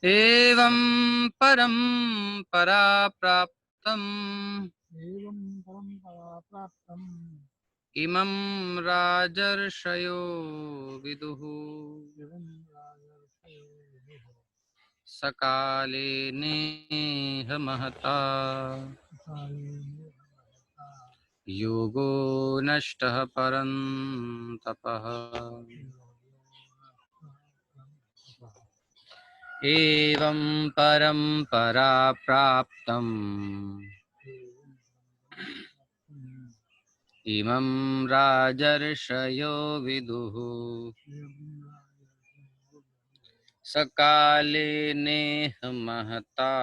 एवं परम्परा प्राप्तम् इमं राजर्षयो विदुः सकाले नेह महता योगो नष्टः परन्तपः एवं परम्परा प्राप्तम् इमं राजर्षयो विदुः सकाले नेह महता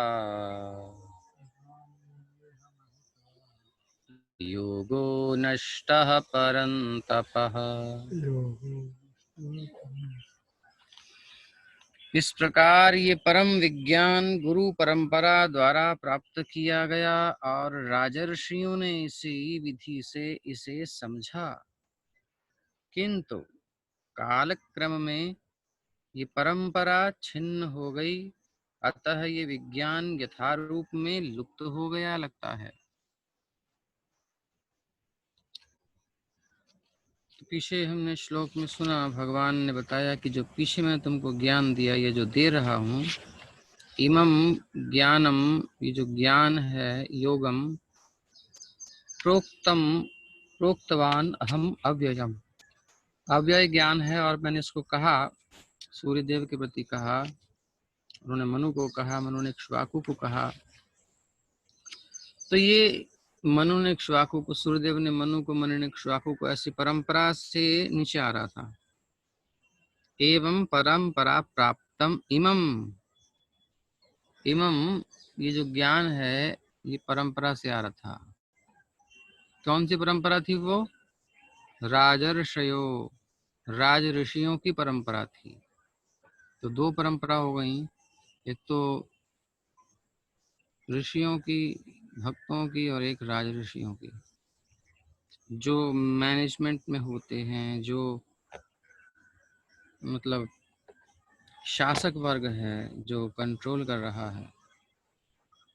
योगो नष्टः परन्तपः। इस प्रकार ये परम विज्ञान गुरु परंपरा द्वारा प्राप्त किया गया और राजर्षियों ने इसी विधि से इसे समझा, किंतु कालक्रम में ये परंपरा छिन्न हो गई, अतः ये विज्ञान यथारूप में लुप्त हो गया लगता है। तो पीछे हमने श्लोक में सुना, भगवान ने बताया कि जो पीछे मैं तुमको ज्ञान दिया, ये जो दे रहा हूँ, इमम ज्ञानम, ये जो ज्ञान है, योगम प्रोक्तवान अहम अव्ययम, अव्यय ज्ञान है और मैंने इसको कहा, सूर्यदेव के प्रति कहा, उन्होंने मनु को कहा, मनु ने इक्ष्वाकु को कहा। तो ये मनु ने इक्ष्वाकु को, सूर्यदेव ने मनु को, मनु ने इक्ष्वाकु को, ऐसी परंपरा से नीचे आ रहा था। एवं परंपरा प्राप्तम इमम, इमम ये जो ज्ञान है ये परंपरा से आ रहा था। कौन सी परंपरा थी वो? राजर्षयो, राज ऋषियों की परंपरा थी। तो दो परंपरा हो गई, एक तो ऋषियों की, भक्तों की, और एक राज ऋषियों की, जो मैनेजमेंट में होते हैं, जो मतलब शासक वर्ग है, जो कंट्रोल कर रहा है,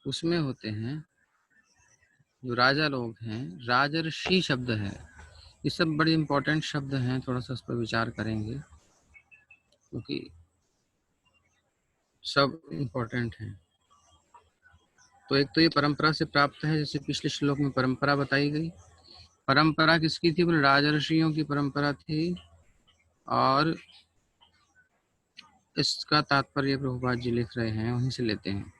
उसमें होते हैं जो राजा लोग हैं। राजर्षि शब्द है, ये सब बड़े इंपॉर्टेंट शब्द हैं, थोड़ा सा इस पर विचार करेंगे क्योंकि सब इम्पोर्टेंट हैं। तो एक तो ये परंपरा से प्राप्त है, जैसे पिछले श्लोक में परंपरा बताई गई। परंपरा किसकी थी? बोले राजर्षियों की परंपरा थी। और इसका तात्पर्य प्रभुपाद जी लिख रहे हैं, वहीं से लेते हैं।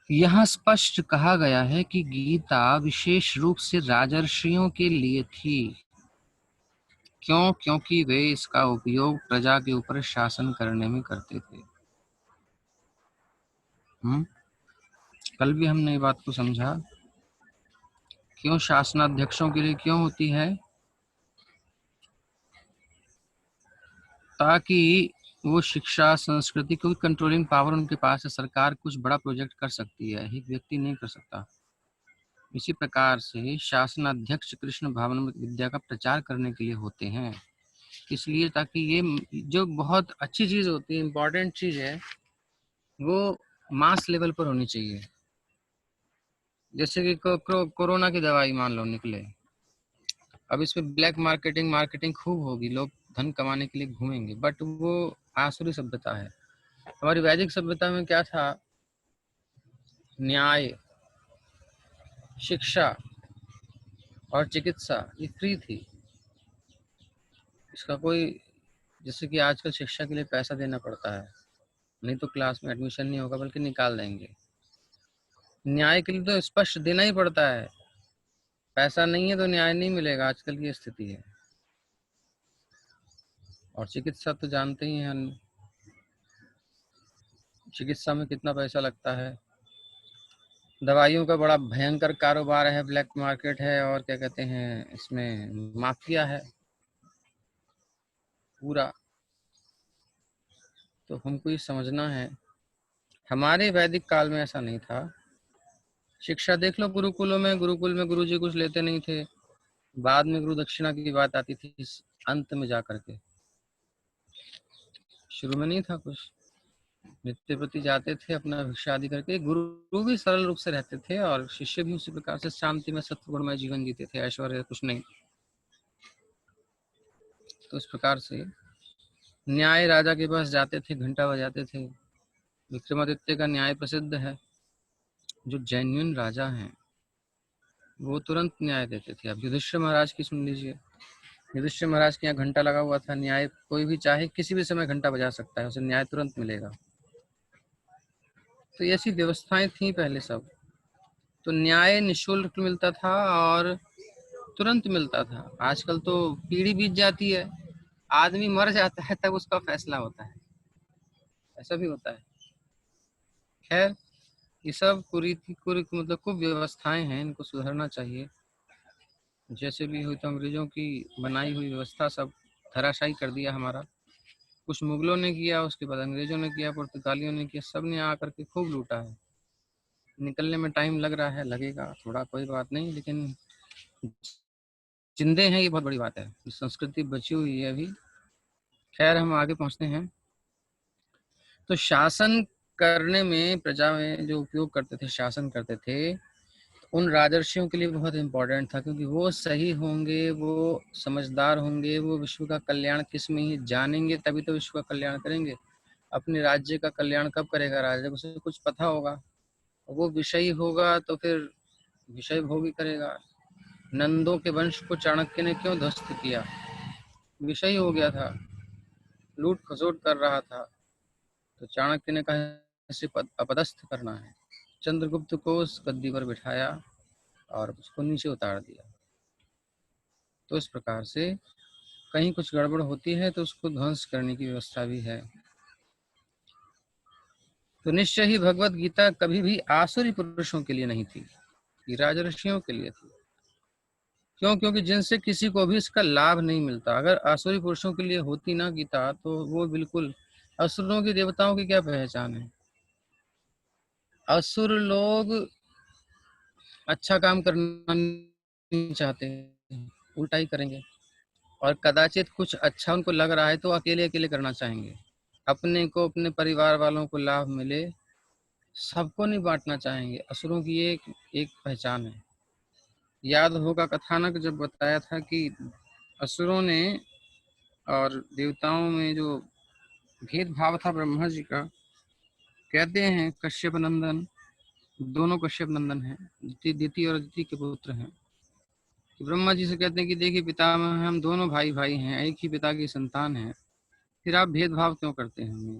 यहाँ स्पष्ट कहा गया है कि गीता विशेष रूप से राजर्षियों के लिए थी। क्यों? क्योंकि वे इसका उपयोग प्रजा के ऊपर शासन करने में करते थे। कल भी हमने ये बात को समझा। क्यों शासनाध्यक्षों के लिए क्यों होती है? ताकि वो शिक्षा, संस्कृति, क्योंकि कंट्रोलिंग पावर उनके पास है। सरकार कुछ बड़ा प्रोजेक्ट कर सकती है, एक व्यक्ति नहीं कर सकता। इसी प्रकार से शासनाध्यक्ष कृष्ण भावनामृत विद्या का प्रचार करने के लिए होते हैं। इसलिए ताकि ये जो बहुत अच्छी चीज होती है, इम्पोर्टेंट चीज है, वो मास लेवल पर होनी चाहिए। जैसे कि कोरोना की दवाई मान लो निकले, अब इसमें ब्लैक मार्केटिंग खूब होगी, लोग धन कमाने के लिए घूमेंगे, बट वो आसुरी सभ्यता है। हमारी वैदिक सभ्यता में क्या था? न्याय, शिक्षा और चिकित्सा ये फ्री थी। इसका कोई, जैसे कि आजकल शिक्षा के लिए पैसा देना पड़ता है, नहीं तो क्लास में एडमिशन नहीं होगा बल्कि निकाल देंगे। न्याय के लिए तो स्पष्ट देना ही पड़ता है, पैसा नहीं है तो न्याय नहीं मिलेगा, आजकल की स्थिति है। और चिकित्सा तो जानते ही हैं, चिकित्सा में कितना पैसा लगता है। दवाइयों का बड़ा भयंकर कारोबार है, ब्लैक मार्केट है, और क्या कहते हैं, इसमें माफिया है पूरा। तो हमको ये समझना है, हमारे वैदिक काल में ऐसा नहीं था। शिक्षा देख लो, गुरुकुल में गुरुजी कुछ लेते नहीं थे। बाद में गुरु दक्षिणा की बात आती थी, अंत में जा करके, शुरू में नहीं था कुछ। नित्यप्रति जाते थे अपना भिक्षा आदि करके, गुरु भी सरल रूप से रहते थे और शिष्य भी उसी प्रकार से शांति में सत्वगुणमय जीवन जीते थे, ऐश्वर्य कुछ नहीं। तो इस प्रकार से न्याय राजा के पास जाते थे, घंटा बजाते थे। विक्रमादित्य का न्याय प्रसिद्ध है। जो जेन्युइन राजा हैं वो तुरंत न्याय देते थे। अब युधिष्ठिर महाराज की सुन लीजिए। युधिष्ठिर महाराज के यहाँ घंटा लगा हुआ था, न्याय कोई भी चाहे किसी भी समय घंटा बजा सकता है, उसे न्याय तुरंत मिलेगा। तो ऐसी व्यवस्थाएं थी पहले सब। तो न्याय निःशुल्क मिलता था और तुरंत मिलता था। आजकल तो पीढ़ी बीत जाती है, आदमी मर जाता है तब उसका फैसला होता है, ऐसा भी होता है। खैर, ये सब कुरीति कुरी मतलब कुव्यवस्थाएं हैं, इनको सुधरना चाहिए। जैसे भी हुई तो अंग्रेजों की बनाई हुई व्यवस्था सब धराशायी कर दिया हमारा। कुछ मुगलों ने किया, उसके बाद अंग्रेजों ने किया, पुर्तगालियों ने किया, सब ने आकर के खूब लूटा है। निकलने में टाइम लग रहा है, लगेगा थोड़ा, कोई बात नहीं, लेकिन जिंदे हैं ये बहुत बड़ी बात है। संस्कृति बची हुई है अभी। खैर, हम आगे पहुंचते हैं। तो शासन करने में, प्रजा में जो उपयोग करते थे, शासन करते थे, उन राजर्षियों के लिए बहुत इंपॉर्टेंट था, क्योंकि वो सही होंगे, वो समझदार होंगे, वो विश्व का कल्याण किस में ही जानेंगे, तभी तो विश्व का कल्याण करेंगे। अपने राज्य का कल्याण कब करेगा राजा, जब उसे कुछ पता होगा। वो विषयी होगा तो फिर विषय भोग ही करेगा। नंदों के वंश को चाणक्य ने क्यों ध्वस्त किया? विषयी हो गया था, लूट खसोट कर रहा था। तो चाणक्य ने कहा इसे अपदस्थ करना है। चंद्रगुप्त को उस गद्दी पर बिठाया और उसको नीचे उतार दिया। तो इस प्रकार से कहीं कुछ गड़बड़ होती है तो उसको ध्वंस करने की व्यवस्था भी है। तो निश्चय ही भगवत गीता कभी भी आसुरी पुरुषों के लिए नहीं थी, ये राजर्षियों के लिए थी। क्यों? क्योंकि जिनसे किसी को भी इसका लाभ नहीं मिलता। अगर आसुरी पुरुषों के लिए होती ना गीता, तो वो बिल्कुल, असुरों की देवताओं की क्या पहचान है? असुर लोग अच्छा काम करना नहीं चाहते, उल्टा ही करेंगे। और कदाचित कुछ अच्छा उनको लग रहा है तो अकेले अकेले करना चाहेंगे। अपने को, अपने परिवार वालों को लाभ मिले, सबको नहीं बांटना चाहेंगे। असुरों की एक एक पहचान है। याद होगा कथानक जब बताया था कि असुरों ने और देवताओं में जो भेदभाव था ब्रह्मा जी का। कहते हैं कश्यप नंदन, दोनों कश्यप नंदन हैं, दिति और अदिति के पुत्र हैं। कि ब्रह्मा जी से कहते हैं कि देखिए पितामह, हम दोनों भाई भाई हैं, एक ही पिता की संतान हैं, फिर आप भेदभाव क्यों करते हैं? हमें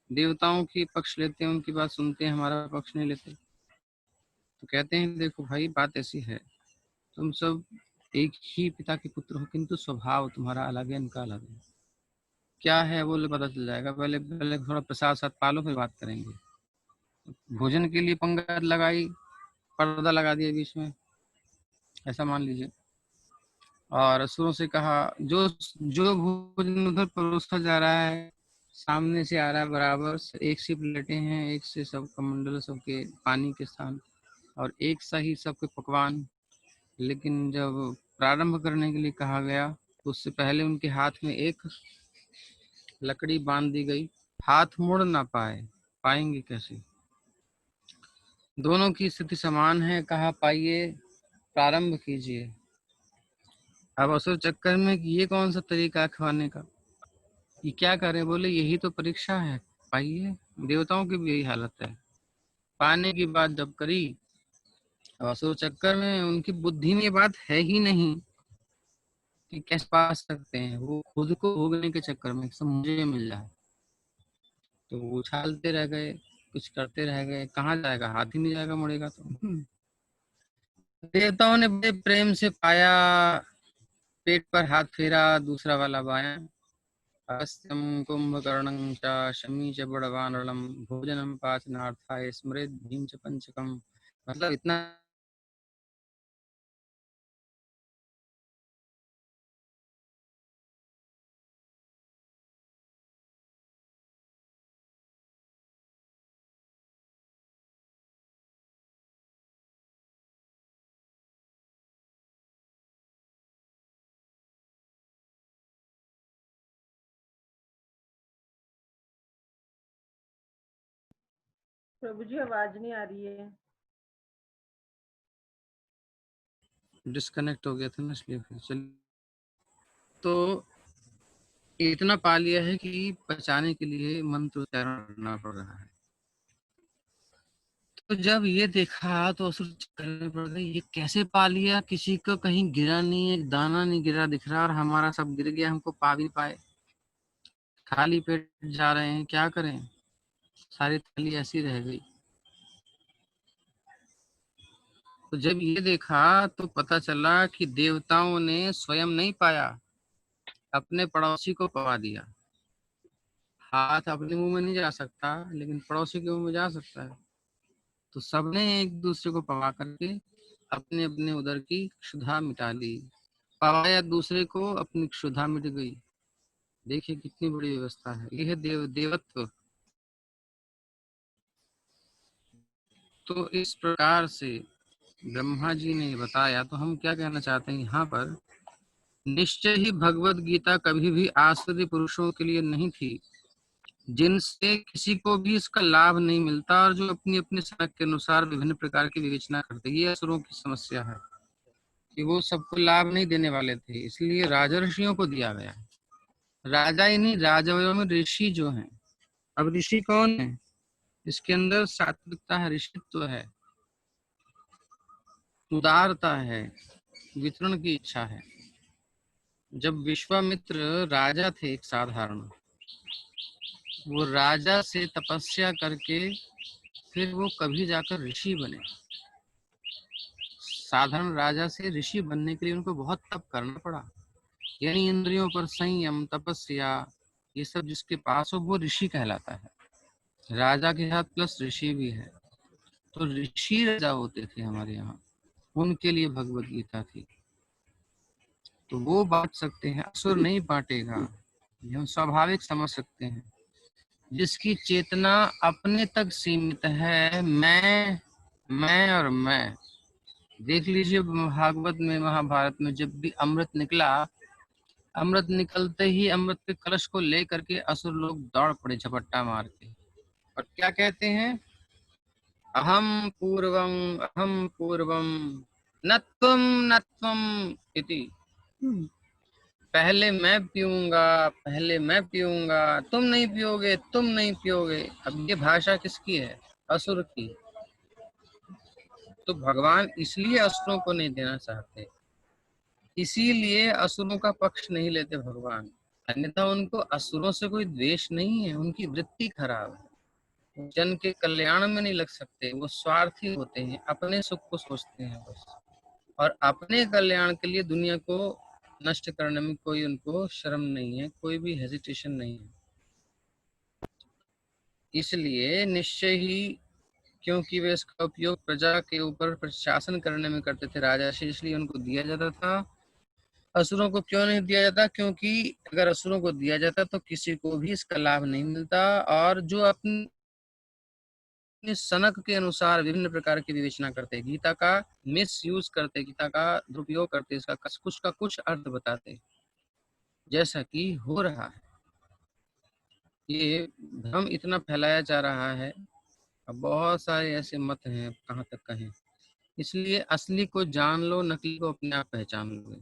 देवताओं की पक्ष लेते हैं, उनकी बात सुनते हैं, हमारा पक्ष नहीं लेते। तो कहते हैं देखो भाई, बात ऐसी है, तुम सब एक ही पिता के पुत्र हो, किंतु स्वभाव तुम्हारा अलग है, इनका अलग है। क्या है वो पता चल जाएगा। पहले पहले थोड़ा प्रसाद साथ पालो, फिर बात करेंगे। भोजन के लिए पंगत लगाई, पर्दा लगा दिया बीच में, ऐसा मान लीजिए। और असुरों से कहा जो जो भोजन उधर परोसा जा रहा है, सामने से आ रहा है बराबर, एक सी प्लेटें हैं, एक से सब कमंडल, सबके पानी के स्थान, और एक सा ही सबके पकवान। लेकिन जब प्रारंभ करने के लिए कहा गया तो उससे पहले उनके हाथ में एक लकड़ी बांध दी गई। हाथ मुड़ ना पाएंगे कैसे? दोनों की स्थिति समान है। कहा पाइए, प्रारंभ कीजिए। अब असुर चक्कर में कि ये कौन सा तरीका है खाने का, ये क्या करे? बोले यही तो परीक्षा है, पाइए। देवताओं की भी यही हालत है। पाने की बात जब करी, अब असुर चक्कर में उनकी बुद्धि में ये बात है ही नहीं कि कैसे पा सकते हैं। वो खुद को भोगने के चक्कर में सब मुझे मिल जाए, तो वो उछालते रह गए, कुछ करते रह गए। कहाँ जाएगा? हाथ ही नहीं जाएगा, मुड़ेगा तो। देवताओं ने बड़े प्रेम से पाया, पेट पर हाथ फेरा, दूसरा वाला बायां। अगस्त्यं कुंभकर्णं च शमी च बड़वानरं भोजनं पाचनार्थाय स्मरेत् भीम च पंचकम। मतलब इतना प्रभु जी आवाज नहीं आ रही है। डिस्कनेक्ट हो गया था ना, इसलिए फिर चलिए। तो इतना पा लिया है कि बचाने के लिए मंत्र उच्चारण करना पड़ रहा है। तो जब ये देखा तो असुर करने पड़ गए, ये कैसे पा लिया, किसी को कहीं गिरा नहीं, एक दाना नहीं गिरा दिख रहा, और हमारा सब गिर गया, हमको पा भी पाए, खाली पेट जा रहे हैं, क्या करें, सारी थाली ऐसी रह गई। तो जब ये देखा तो पता चला कि देवताओं ने स्वयं नहीं पाया, अपने पड़ोसी को पवा दिया। हाथ अपने मुंह में नहीं जा सकता, लेकिन पड़ोसी के मुंह में जा सकता है। तो सबने एक दूसरे को पवा करके अपने अपने उदर की क्षुधा मिटा ली। पवाया दूसरे को, अपनी क्षुधा मिट गई। देखिए कितनी बड़ी व्यवस्था है, यह देवत्व। तो इस प्रकार से ब्रह्मा जी ने बताया। तो हम क्या कहना चाहते हैं यहाँ पर, निश्चय ही भगवत गीता कभी भी आसुरी पुरुषों के लिए नहीं थी, जिनसे किसी को भी इसका लाभ नहीं मिलता, और जो अपनी अपनी समझ के अनुसार विभिन्न प्रकार की विवेचना करते। ये असुरों की समस्या है कि वो सबको लाभ नहीं देने वाले थे, इसलिए राजर्षियों को दिया गया। राजा ही नहीं, राजवयों में ऋषि जो हैं। अब ऋषि कौन है, इसके अंदर सात्विकता है, ऋषित्व है, उदारता है, वितरण की इच्छा है। जब विश्वामित्र राजा थे एक साधारण, वो राजा से तपस्या करके फिर वो कभी जाकर ऋषि बने। साधारण राजा से ऋषि बनने के लिए उनको बहुत तप करना पड़ा, यानी इंद्रियों पर संयम, तपस्या, ये सब जिसके पास हो वो ऋषि कहलाता है। राजा के साथ प्लस ऋषि भी है। तो ऋषि राजा होते थे हमारे यहाँ, उनके लिए भगवत गीता थी। तो वो बांट सकते हैं, असुर नहीं बांटेगा, ये हम स्वाभाविक समझ सकते हैं। जिसकी चेतना अपने तक सीमित है, मैं और मैं। देख लीजिए भागवत में, महाभारत में जब भी अमृत निकला, अमृत निकलते ही अमृत के कलश को लेकर के असुर लोग दौड़ पड़े झपट्टा मार के, और क्या कहते हैं, अहम पूर्वम न त्वम इति। पहले मैं पीऊंगा, पहले मैं पीऊंगा, तुम नहीं पियोगे, तुम नहीं पियोगे। अब ये भाषा किसकी है, असुर की। तो भगवान इसलिए असुरों को नहीं देना चाहते, इसीलिए असुरों का पक्ष नहीं लेते भगवान। अन्यथा उनको असुरों से कोई द्वेष नहीं है, उनकी वृत्ति खराब है, जन के कल्याण में नहीं लग सकते, वो स्वार्थी होते हैं, अपने सुख को सोचते हैं बस, और अपने कल्याण के लिए दुनिया को नष्ट करने में कोई उनको शर्म नहीं है, कोई भी हेजिटेशन नहीं है। इसलिए निश्चय ही, क्योंकि वे इसका उपयोग प्रजा के ऊपर प्रशासन करने में करते थे राजा से, इसलिए उनको दिया जाता था। असुरों को क्यों नहीं दिया जाता, क्योंकि अगर असुरों को दिया जाता तो किसी को भी इसका लाभ नहीं मिलता, और जो अपनी सनक के अनुसार विभिन्न प्रकार की विवेचना करते, गीता का मिस यूज करते, गीता का दुरुपयोग करते, इसका कुछ का कुछ अर्थ बताते, जैसा कि हो रहा है। ये भ्रम इतना फैलाया जा रहा है, अब बहुत सारे ऐसे मत हैं, कहाँ तक कहें। इसलिए असली को जान लो, नकली को अपने आप पहचान लो।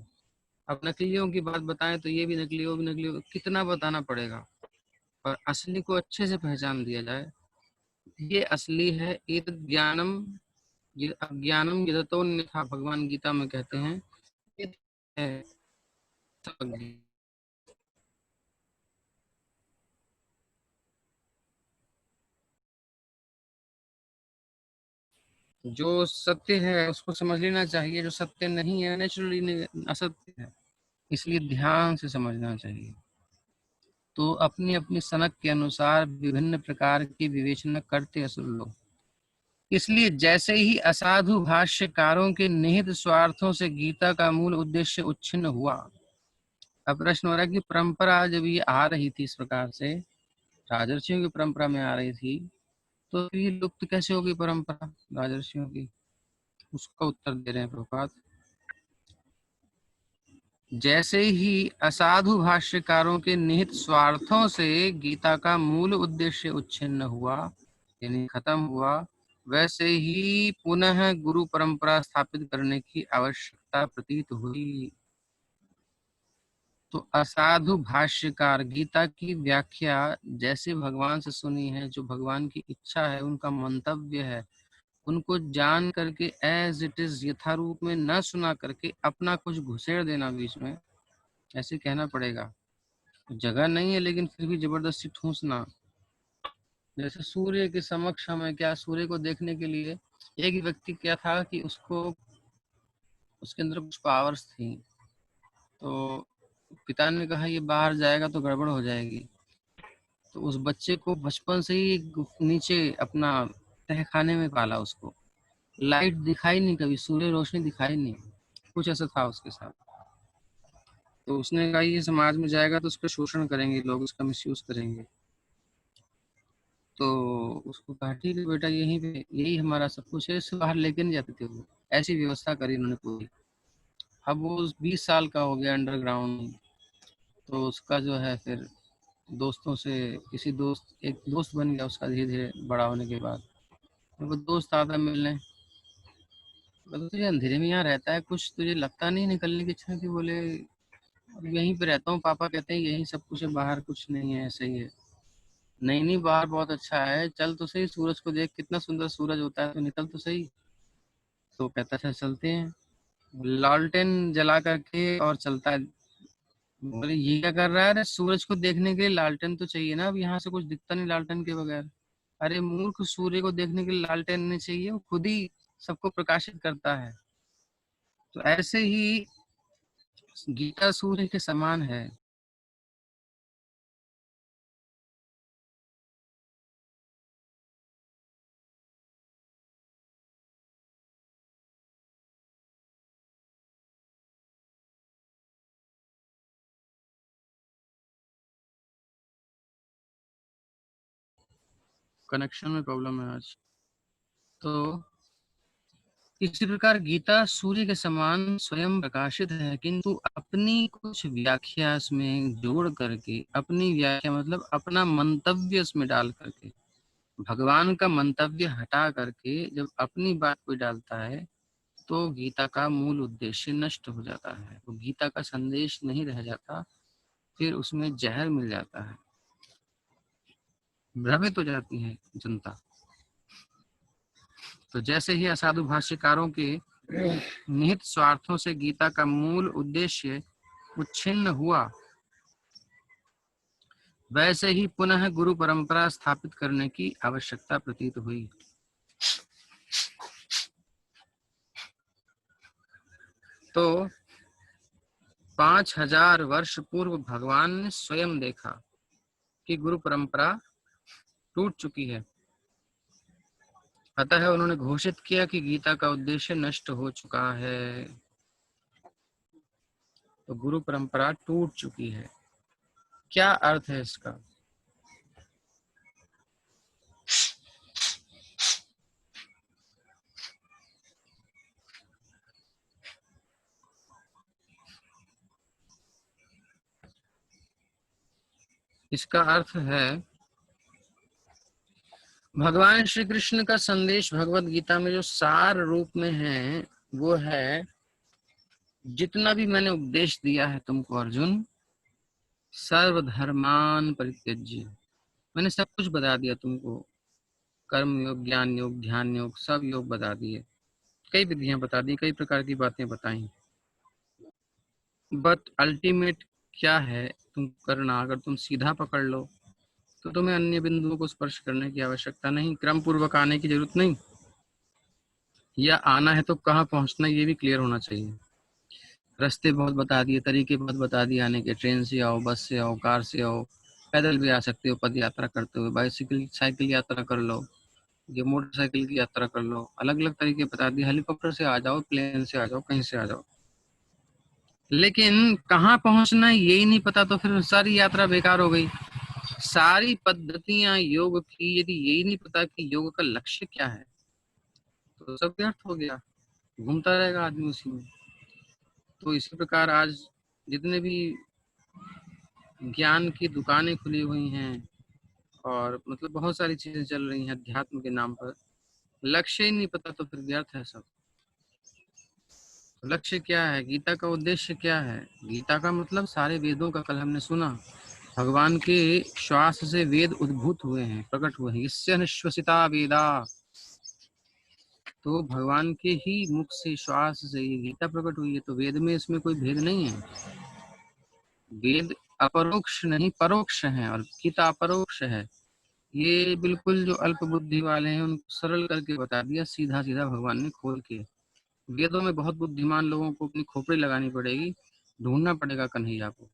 अब नकलियों की बात बताएं तो ये भी नकली, वो भी नकली, कितना बताना पड़ेगा। और असली को अच्छे से पहचान दिया जाए, ये असली है। एतद् ज्ञानम अज्ञानम यदतोन्यथा, भगवान गीता में कहते हैं, ये है जो सत्य है उसको समझ लेना चाहिए, जो सत्य नहीं है नेचुरली असत्य है, इसलिए ध्यान से समझना चाहिए। तो अपनी अपनी सनक के अनुसार विभिन्न प्रकार की विवेचना करते असुर लोग। इसलिए जैसे ही असाधु भाष्यकारों के निहित स्वार्थों से गीता का मूल उद्देश्य उच्छिन्न हुआ। अब प्रश्न हो रहा है कि परंपरा जब ये आ रही थी इस प्रकार से, राजर्षियों की परंपरा में आ रही थी, तो ये लुप्त कैसे होगी परंपरा राजर्षियों की, उसका उत्तर दे रहे हैं प्रभुपाद। जैसे ही असाधु भाष्यकारों के निहित स्वार्थों से गीता का मूल उद्देश्य उच्छिन्न हुआ, यानी खत्म हुआ, वैसे ही पुनः गुरु परंपरा स्थापित करने की आवश्यकता प्रतीत हुई। तो असाधु भाष्यकार गीता की व्याख्या जैसे भगवान से सुनी है, जो भगवान की इच्छा है, उनका मंतव्य है, उनको जान करके एज इट इज यथारूप में न सुना करके अपना कुछ घुसेड़ देना बीच में, ऐसे कहना पड़ेगा। जगह नहीं है लेकिन फिर भी जबरदस्ती ठूसना। जैसे सूर्य के समक्ष हमें क्या, सूर्य को देखने के लिए एक व्यक्ति क्या था कि उसको, उसके अंदर कुछ पावर्स थी, तो पिता ने कहा ये बाहर जाएगा तो गड़बड़ हो जाएगी, तो उस बच्चे को बचपन से ही नीचे अपना तहखाने में पाला। उसको लाइट दिखाई नहीं, कभी सूर्य रोशनी दिखाई नहीं, कुछ ऐसा था उसके साथ। तो उसने कहा ये समाज में जाएगा तो उसका शोषण करेंगे लोग, उसका मिसयूज करेंगे। तो उसको कहा ठीक है बेटा, यहीं पे यही हमारा सब कुछ है, इससे बाहर लेके नहीं जाते थे वो। ऐसी व्यवस्था करी उन्होंने पूरी। अब वो 20 साल का हो गया अंडरग्राउंड, तो उसका जो है फिर दोस्तों से, किसी दोस्त, एक दोस्त बन गया उसका धीरे धीरे बड़ा होने के बाद। वो दोस्त आता मिलने, बोले तुझे अंधेरे में यहाँ रहता है, कुछ तुझे लगता नहीं निकलने की इच्छा? की बोले अब यहीं पे रहता हूँ, पापा कहते हैं यहीं सब कुछ है, बाहर कुछ नहीं है, ऐसे ही है। नहीं नहीं, बाहर बहुत अच्छा है, चल तो सही, सूरज को देख कितना सुंदर सूरज होता है, तो निकल तो सही। तो कहता था चलते हैं, लालटेन जला करके और चलता है। बोले ये क्या कर रहा है? अरे सूरज को देखने के लिए लालटेन तो चाहिए ना, अब यहाँ से कुछ दिखता नहीं लालटेन के बगैर। अरे मूर्ख, सूर्य को देखने के लिए लालटेन नहीं चाहिए, वो खुद ही सबको प्रकाशित करता है। तो ऐसे ही गीता सूर्य के समान है। कनेक्शन में प्रॉब्लम है आज। तो इसी प्रकार गीता सूर्य के समान स्वयं प्रकाशित है, किंतु अपनी कुछ व्याख्या इसमें जोड़ करके, अपनी व्याख्या मतलब अपना मंतव्य इसमें डाल करके, भगवान का मंतव्य हटा करके जब अपनी बात कोई डालता है, तो गीता का मूल उद्देश्य नष्ट हो जाता है, वो गीता का संदेश नहीं रह जाता, फिर उसमें जहर मिल जाता है, भ्रमित हो जाती है जनता। तो जैसे ही असाधु भाष्यकारों के निहित स्वार्थों से गीता का मूल उद्देश्य उच्छिन्न हुआ, वैसे ही पुनः गुरु परंपरा स्थापित करने की आवश्यकता प्रतीत हुई। तो 5000 वर्ष पूर्व भगवान ने स्वयं देखा कि गुरु परंपरा टूट चुकी है, अतः उन्होंने घोषित किया कि गीता का उद्देश्य नष्ट हो चुका है। तो गुरु परंपरा टूट चुकी है, क्या अर्थ है इसका? इसका अर्थ है, भगवान श्री कृष्ण का संदेश भगवत गीता में जो सार रूप में है, वो है जितना भी मैंने उपदेश दिया है तुमको अर्जुन, सर्वधर्मान परित्यज्य, मैंने सब कुछ बता दिया तुमको। कर्म योग, ज्ञान योग, ध्यान योग, सब योग बता दिए, कई विधियां बता दी, कई प्रकार की बातें बताई। बट अल्टीमेट क्या है तुम करना? अगर तुम सीधा पकड़ लो तो तुम्हें अन्य बिंदुओं को स्पर्श करने की आवश्यकता नहीं, क्रम पूर्वक आने की जरूरत नहीं, या आना है तो कहाँ पहुंचना ये भी क्लियर होना चाहिए। रास्ते बहुत बता दिए, तरीके बहुत बता दिए आने के, ट्रेन से आओ, बस से आओ, कार से आओ, पैदल भी आ सकते हो पद यात्रा करते हुए, बाइसिकल साइकिल यात्रा कर लो, ये मोटरसाइकिल की यात्रा कर लो, अलग अलग तरीके बता दिए, हेलीकॉप्टर से आ जाओ, प्लेन से आ जाओ, कहीं से आ जाओ, लेकिन कहाँ पहुंचना है यही नहीं पता, तो फिर सारी यात्रा बेकार हो गई। सारी पद्धतियां योग की यदि यही नहीं पता कि योग का लक्ष्य क्या है, तो सब व्यर्थ हो गया, घूमता रहेगा आदमी उसी में। तो इसी प्रकार आज जितने भी ज्ञान की दुकानें खुली हुई हैं, और मतलब बहुत सारी चीजें चल रही हैं अध्यात्म के नाम पर। लक्ष्य ही नहीं पता तो फिर व्यर्थ है सब। लक्ष्य क्या है, गीता का उद्देश्य क्या है? गीता का मतलब सारे वेदों का, कल हमने सुना, भगवान के श्वास से वेद उद्भूत हुए हैं, प्रकट हुए हैं। इससे निश्वसिता वेदा, तो भगवान के ही मुख से, श्वास से ये गीता प्रकट हुई है। तो वेद में इसमें कोई भेद नहीं है। वेद अपरोक्ष नहीं परोक्ष है और गीता अपरोक्ष है। ये बिल्कुल जो अल्प बुद्धि वाले हैं उनको सरल करके बता दिया, सीधा सीधा भगवान ने खोल के। वेदों में बहुत बुद्धिमान लोगों को अपनी खोपड़ी लगानी पड़ेगी, ढूंढना पड़ेगा कन्हैया को।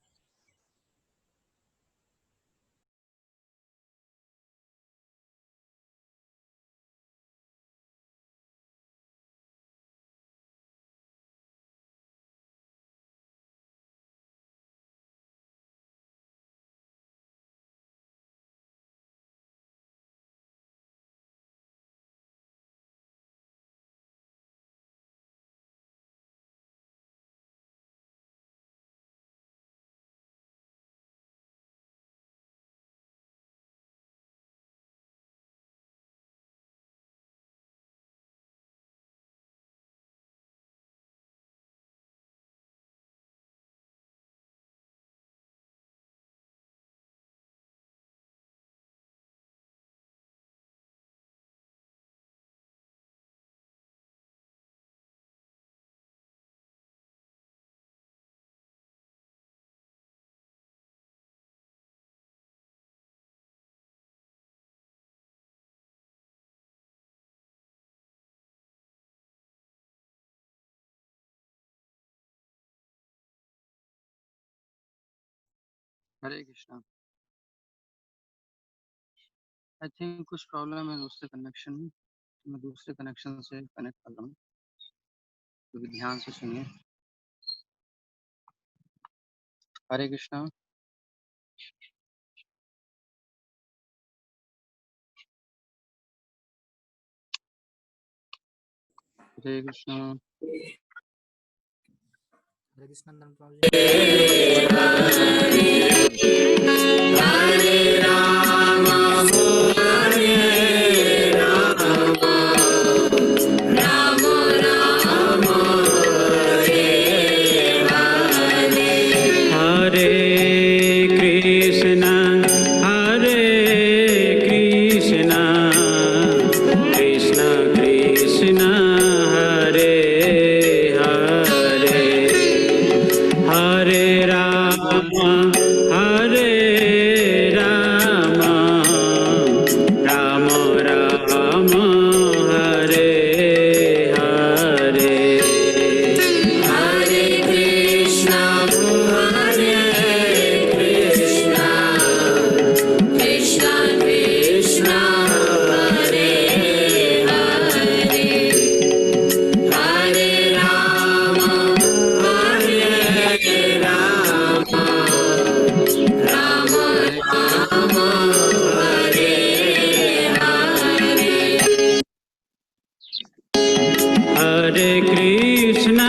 हरे कृष्णा। आई थिंक कुछ प्रॉब्लम है दूसरे कनेक्शन में, तो मैं दूसरे कनेक्शन से कनेक्ट कर रहा हूँ, तो ध्यान से सुनिए। हरे कृष्णा। हरे कृष्णा। हरे कृष्ण नंदन प्रभु जी। हरे राम हरे राम राम राम हरे हरे हरे कृष्ण कृष्ण कृष्ण हरे हरे हरे राम राम राम हरे हरे हरे कृष्णा कृष्णा कृष्णा हरे हरे हरे राम राम राम हरे हरे हरे कृष्णा कृष्ण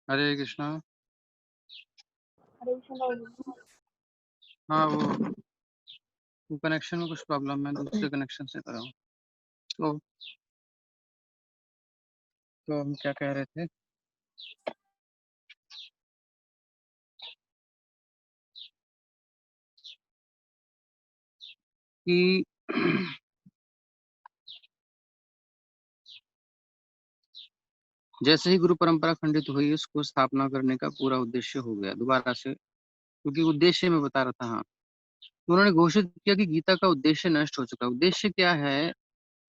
हरे कृष्णा। हरे कृष्ण बाबू जी। हाँ, वो कनेक्शन में कुछ प्रॉब्लम है, दूसरे कनेक्शन से कर रहा हूँ। तो हम क्या कह रहे थे कि जैसे ही गुरु परंपरा खंडित हुई, उसको स्थापना करने का पूरा उद्देश्य हो गया दोबारा से, क्योंकि उद्देश्य मैं बता रहा था। हाँ, तो उन्होंने घोषित किया कि गीता का उद्देश्य नष्ट हो चुका है। उद्देश्य क्या है,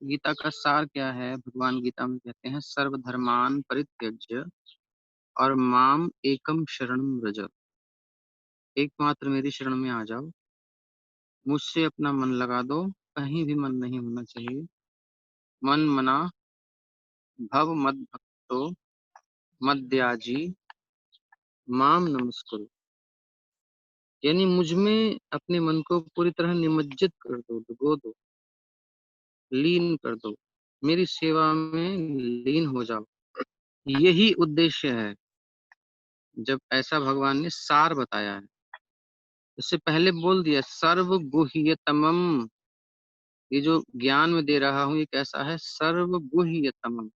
गीता का सार क्या है? भगवान गीता में कहते हैं, सर्वधर्मान परित्यज्य और माम एकम शरणम व्रज। एकमात्र मेरी शरण में आ जाओ, मुझसे अपना मन लगा दो, कहीं भी मन नहीं होना चाहिए। मन मना भव मद भक्तो मद्याजी माम नमस्कुरु। यानी मुझ में अपने मन को पूरी तरह निमज्जित कर दो, डुबो दो, लीन कर दो, मेरी सेवा में लीन हो जाओ। यही उद्देश्य है, जब ऐसा भगवान ने सार बताया है। इससे पहले बोल दिया सर्व गुह्यतमम, ये जो ज्ञान में दे रहा हूँ ये कैसा है, सर्व गुह्यतमम,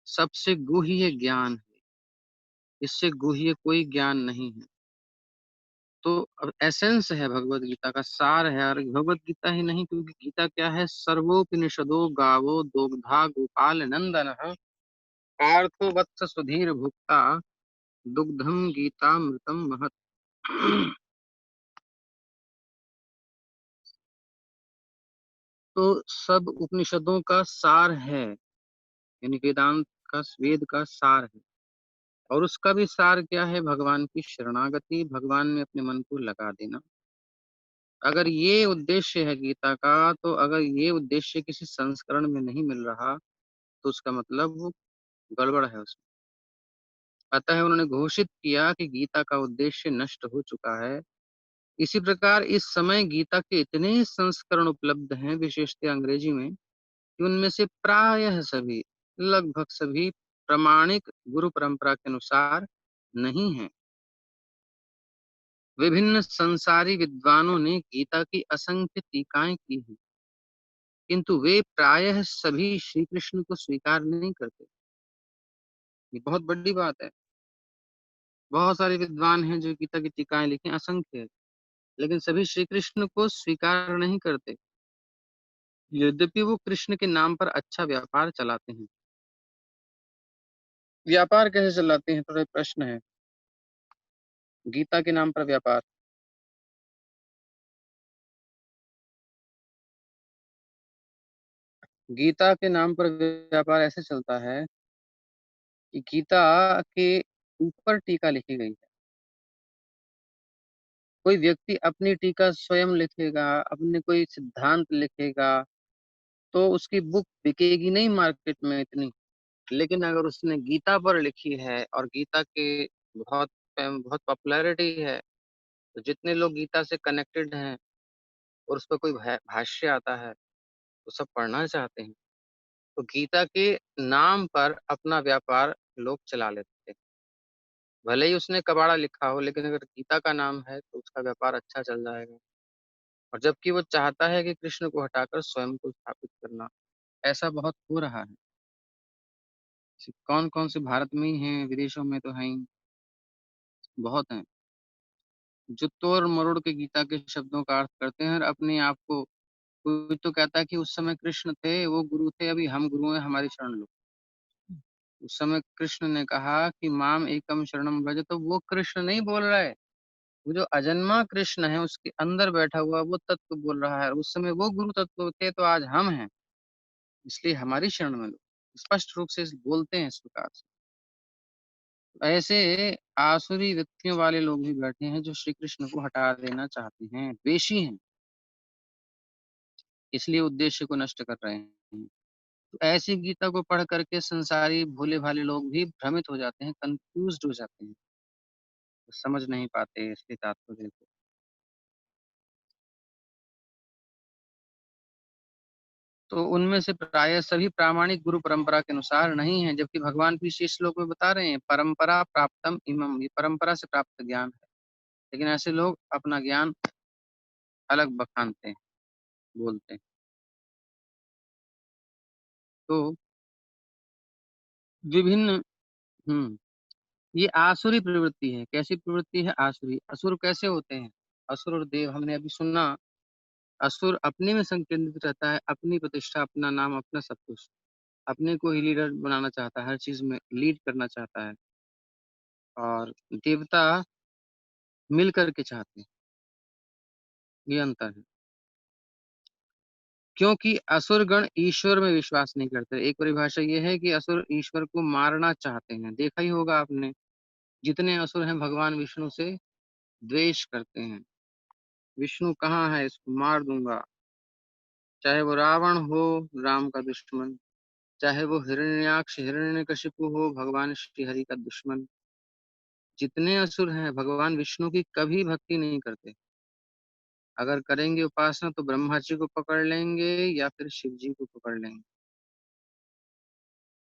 सबसे गुह्य ज्ञान है, इससे गुह्य कोई ज्ञान नहीं है। तो अब एसेंस है भगवत गीता का, सार है। और भगवत गीता ही नहीं, क्योंकि गीता क्या है, सर्वोपनिषदो गावो दोग्धा गोपाल नंदन पार्थो वत्स सुधीर भुक्ता दुग्धम गीतामृतम महत्। तो सब उपनिषदों का सार है, यानी वेदांत का, वेद का सार है। और उसका भी सार क्या है, भगवान की शरणागति, भगवान में अपने मन को लगा देना। अगर ये उद्देश्य है गीता का, तो अगर ये उद्देश्य किसी संस्करण में नहीं मिल रहा, तो उसका मतलब वो गड़बड़ है उसमें। अतः उन्होंने घोषित किया कि गीता का उद्देश्य नष्ट हो चुका है। इसी प्रकार इस समय गीता के इतने संस्करण उपलब्ध हैं, विशेषतः अंग्रेजी में, कि उनमें से प्रायः सभी, लगभग सभी प्रामाणिक गुरु परंपरा के अनुसार नहीं है। विभिन्न संसारी विद्वानों ने गीता की असंख्य टीकाएं की हैं, किंतु वे प्रायः सभी श्री कृष्ण को स्वीकार नहीं करते। ये बहुत बड़ी बात है। बहुत सारे विद्वान हैं जो गीता की टीकाएं लिखे, असंख्य है, लेकिन सभी श्री कृष्ण को स्वीकार नहीं करते, यद्यपि वो कृष्ण के नाम पर अच्छा व्यापार चलाते हैं। व्यापार कैसे चलाते हैं, थोड़ा प्रश्न है। गीता के नाम पर व्यापार, गीता के नाम पर व्यापार ऐसे चलता है कि गीता के ऊपर टीका लिखी गई है। कोई व्यक्ति अपनी टीका स्वयं लिखेगा, अपने कोई सिद्धांत लिखेगा, तो उसकी बुक बिकेगी नहीं मार्केट में इतनी। लेकिन अगर उसने गीता पर लिखी है और गीता के बहुत बहुत पॉपुलैरिटी है, तो जितने लोग गीता से कनेक्टेड हैं और उस पर कोई भाष्य आता है, तो सब पढ़ना चाहते हैं। तो गीता के नाम पर अपना व्यापार लोग चला लेते हैं। भले ही उसने कबाड़ा लिखा हो, लेकिन अगर गीता का नाम है तो उसका व्यापार अच्छा चल जाएगा। और जबकि वो चाहता है कि कृष्ण को हटाकर स्वयं को स्थापित करना। ऐसा बहुत हो रहा है। कौन कौन से भारत में ही हैं, विदेशों में तो हैं ही, बहुत हैं, जो तोड़ मरोड़ के गीता के शब्दों का अर्थ करते हैं और अपने आप को, कोई तो कहता है कि उस समय कृष्ण थे, वो गुरु थे, अभी हम गुरु हैं, हमारी शरण लो। उस समय कृष्ण ने कहा कि माम एकम शरणम व्रज, तो वो कृष्ण नहीं बोल रहा है, वो जो अजन्मा कृष्ण है उसके अंदर बैठा हुआ वो तत्व बोल रहा है। उस समय वो गुरु तत्व थे, तो आज हम हैं, इसलिए हमारी शरण में लो। स्पष्ट रूप से बोलते हैं इस प्रकार से। ऐसे आसुरी वृत्तियों वाले लोग भी बैठे हैं जो श्री कृष्ण को हटा देना चाहते हैं, द्वेषी हैं, इसलिए उद्देश्य को नष्ट कर रहे हैं। तो ऐसी गीता को पढ़ करके संसारी भोले भाले लोग भी भ्रमित हो जाते हैं, कंफ्यूज्ड हो जाते हैं, तो समझ नहीं पाते इसके तात्पर्य को। तो उनमें से प्राय सभी प्रामाणिक गुरु परंपरा के अनुसार नहीं है, जबकि भगवान भी इसी श्लोक में बता रहे हैं परंपरा प्राप्तम इमम, ये परंपरा से प्राप्त ज्ञान है। लेकिन ऐसे लोग अपना ज्ञान अलग बखानते हैं, बोलते हैं। तो विभिन्न, ये आसुरी प्रवृत्ति है। कैसी प्रवृत्ति है, आसुरी। असुर कैसे होते हैं, असुर और देव हमने अभी सुना। असुर अपने में संकेंद्रित रहता है, अपनी प्रतिष्ठा, अपना नाम, अपना सब कुछ, अपने को ही लीडर बनाना चाहता है, हर चीज में लीड करना चाहता है। और देवता मिल करके चाहते हैं, ये अंतर है। क्योंकि असुर गण ईश्वर में विश्वास नहीं करते। एक परिभाषा ये है कि असुर ईश्वर को मारना चाहते हैं। देखा ही होगा आपने, जितने असुर हैं भगवान विष्णु से द्वेष करते हैं। विष्णु कहाँ है, इसको मार दूंगा। चाहे वो रावण हो, राम का दुश्मन, चाहे वो हिरण्याक्ष हिरण्यकशिपु हो, भगवान श्री हरि का दुश्मन। जितने असुर हैं भगवान विष्णु की कभी भक्ति नहीं करते। अगर करेंगे उपासना तो ब्रह्मा जी को पकड़ लेंगे या फिर शिव जी को पकड़ लेंगे।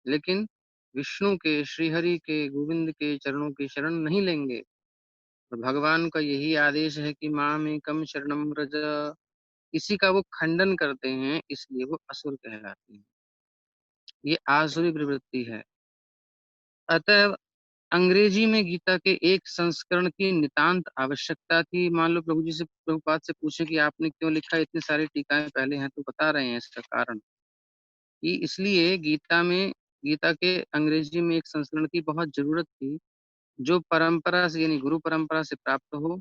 लेकिन विष्णु के, श्रीहरि के, गोविंद के चरणों की शरण नहीं लेंगे, और भगवान का यही आदेश है कि मामेकम शरणम व्रज, इसी का वो खंडन करते हैं, इसलिए वो असुर कहलाते हैं। ये आसुरी प्रवृत्ति है। अतः अंग्रेजी में गीता के एक संस्करण की नितांत आवश्यकता थी। मान लो प्रभु जी से, प्रभुपाद से पूछे कि आपने क्यों लिखा, इतनी सारी टीकाएं पहले हैं, तो बता रहे हैं इसका कारण कि इसलिए गीता के अंग्रेजी में एक संस्करण की बहुत जरूरत थी, जो परंपरा से यानी गुरु परंपरा से प्राप्त हो।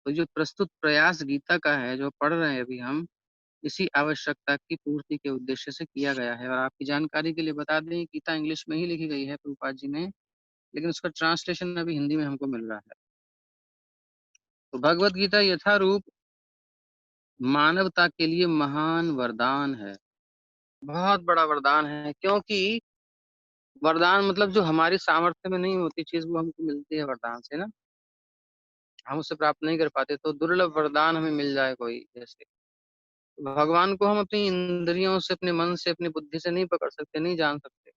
तो जो प्रस्तुत प्रयास गीता का है, जो पढ़ रहे हैं अभी हम, इसी आवश्यकता की पूर्ति के उद्देश्य से किया गया है। और आपकी जानकारी के लिए बता दें, गीता इंग्लिश में ही लिखी गई है प्रभुपाद जी ने, लेकिन उसका ट्रांसलेशन अभी हिंदी में हमको मिल रहा है। तो भगवत गीता यथारूप मानवता के लिए महान वरदान है, बहुत बड़ा वरदान है। क्योंकि वरदान मतलब जो हमारी सामर्थ्य में नहीं होती चीज, वो हमको मिलती है वरदान से ना, हम उसे प्राप्त नहीं कर पाते। तो दुर्लभ वरदान हमें मिल जाए कोई, जैसे भगवान को हम अपनी इंद्रियों से, अपने मन से, अपनी बुद्धि से नहीं पकड़ सकते, नहीं जान सकते।